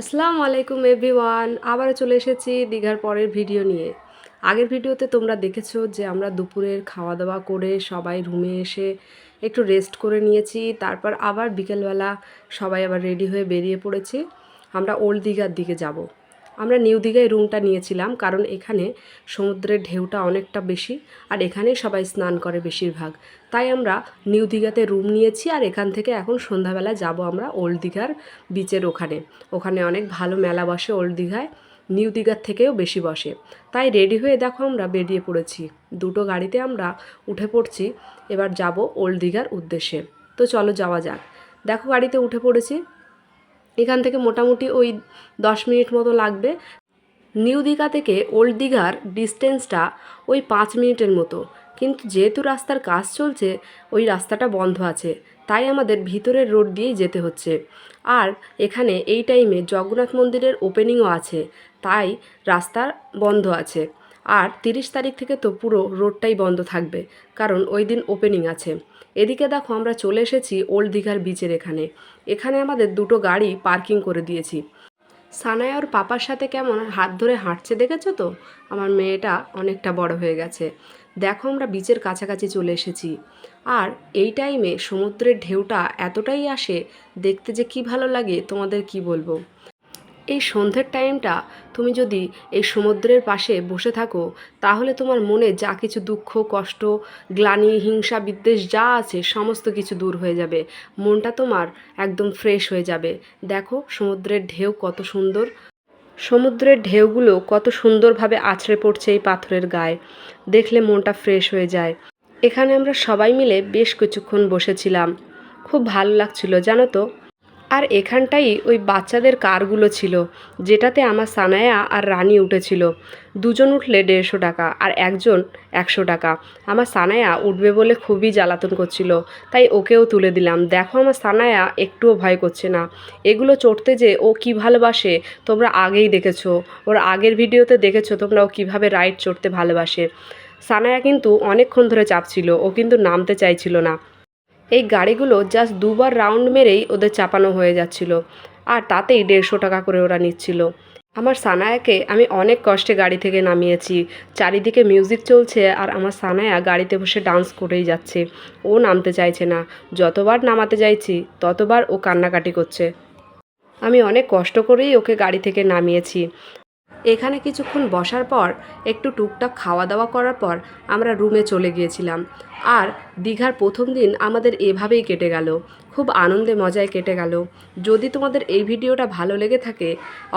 আসসালামু আলাইকুম এভরিওয়ান, আবারও চলে এসেছি দীঘার পরের ভিডিও নিয়ে। আগের ভিডিওতে তোমরা দেখেছো যে আমরা দুপুরের খাওয়া দাওয়া করে সবাই রুমে এসে একটু রেস্ট করে নিয়েছি। তারপর আবার বিকেলবেলা সবাই আবার রেডি হয়ে বেরিয়ে পড়েছি। আমরা ওল্ড দীঘার দিকে যাব। আমরা নিউ দীঘায় রুমটা নিয়েছিলাম কারণ এখানে সমুদ্রের ঢেউটা অনেকটা বেশি আর এখানেই সবাই স্নান করে বেশিরভাগ। তাই আমরা নিউ দীঘাতে রুম নিয়েছি আর এখান থেকে এখন সন্ধ্যাবেলা যাব আমরা ওল্ড দীঘার বিচের ওখানে। ওখানে অনেক ভালো মেলা বসে ওল্ড দীঘায়, নিউ দীঘার থেকেও বেশি বসে। তাই রেডি হয়ে দেখো আমরা বেরিয়ে পড়েছি, দুটো গাড়িতে আমরা উঠে পড়ছি। এবার যাব ওল্ড দীঘার উদ্দেশ্যে। তো চলো যাওয়া যাক। দেখো গাড়িতে উঠে পড়েছি। এখান থেকে মোটামুটি ওই 10 মিনিট মতো লাগবে। নিউ দীঘা থেকে ওল্ড দীঘার ডিস্টেন্সটা ওই 5 মিনিটের মতো, কিন্তু যেহেতু রাস্তার কাজ চলছে ওই রাস্তাটা বন্ধ আছে, তাই আমাদের ভিতরের রোড দিয়েই যেতে হচ্ছে। আর এখানে এই টাইমে জগন্নাথ মন্দিরের ওপেনিংও আছে, তাই রাস্তা বন্ধ আছে। আর 30 তারিখ থেকে তো পুরো রোডটাই বন্ধ থাকবে, কারণ ওই দিন ওপেনিং আছে। এদিকে দেখো আমরা চলে এসেছি ওল্ড দীঘার বিচের এখানে। এখানে আমাদের দুটো গাড়ি পার্কিং করে দিয়েছি। সানায়া ওর পাপার সাথে কেমন হাত ধরে হাঁটছে দেখেছো তো? আমার মেয়েটা অনেকটা বড় হয়ে গেছে। দেখো আমরা বিচের কাছাকাছি চলে এসেছি। আর এই টাইমে সমুদ্রের ঢেউটা এতটাই আসে, দেখতে যে কি ভালো লাগে তোমাদের কি বলবো। এই সন্ধ্যের টাইমটা তুমি যদি এই সমুদ্রের পাশে বসে থাকো, তাহলে তোমার মনে যা কিছু দুঃখ কষ্ট গ্লানি হিংসা বিদ্বেষ যা আছে সমস্ত কিছু দূর হয়ে যাবে। মনটা তোমার একদম ফ্রেশ হয়ে যাবে। দেখো সমুদ্রের ঢেউ কত সুন্দর, সমুদ্রের ঢেউগুলো কত সুন্দরভাবে আছড়ে পড়ছে এই পাথরের গায়ে, দেখলে মনটা ফ্রেশ হয়ে যায়। এখানে আমরা সবাই মিলে বেশ কিছুক্ষণ বসেছিলাম, খুব ভালো লাগছিল জানো তো। আর এখানটাই ওই বাচ্চাদের কারগুলো ছিল, যেটাতে আমার সানায়া আর রানী উঠেছিল। দুজন উঠলে 150 টাকা আর একজন 100 টাকা। আমার সানায়া উঠবে বলে খুবই জ্বালাতন করছিল, তাই ওকেও তুলে দিলাম। দেখো আমার সানায়া একটুও ভয় করছে না। এগুলো চড়তে যে ও কী ভালোবাসে তোমরা আগেই দেখেছো, ওর আগের ভিডিওতে দেখেছো তোমরা ও কীভাবে রাইড চড়তে ভালোবাসে। সানায়া কিন্তু অনেকক্ষণ ধরে চাপছিল, ও কিন্তু নামতে চাইছিল না। এই গাড়িগুলো জাস্ট দুবার রাউন্ড মেরেই ওদের চাপানো হয়ে যাচ্ছিল, আর তাতেই 150 টাকা করে ওরা নিচ্ছিল। আমার সানায়াকে আমি অনেক কষ্টে গাড়ি থেকে নামিয়েছি। চারিদিকে মিউজিক চলছে আর আমার সানায়া গাড়িতে বসে ডান্স করেই যাচ্ছে। ও নামতে চাইছে না। যতবার নামাতে চাইছি ততবার ও কান্নাকাটি করছে। আমি অনেক কষ্ট করেই ওকে গাড়ি থেকে নামিয়েছি। এখানে কিছুক্ষণ বসার পর একটু টুকটাক খাওয়া দাওয়া করার পর আমরা রুমে চলে গিয়েছিলাম। আর দীঘার প্রথম দিন আমাদের এভাবেই কেটে গেল, খুব আনন্দে মজায় কেটে গেল। যদি তোমাদের এই ভিডিওটা ভালো লেগে থাকে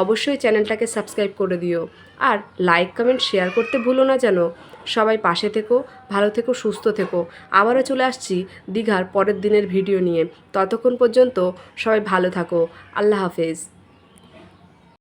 অবশ্যই চ্যানেলটাকে সাবস্ক্রাইব করে দিও, আর লাইক কমেন্ট শেয়ার করতে ভুলো না যেন। সবাই পাশে থেকো, ভালো থেকো, সুস্থ থেকো। আবারও চলে আসছি দীঘার পরের দিনের ভিডিও নিয়ে। ততক্ষণ পর্যন্ত সবাই ভালো থাকো। আল্লাহ হাফেজ।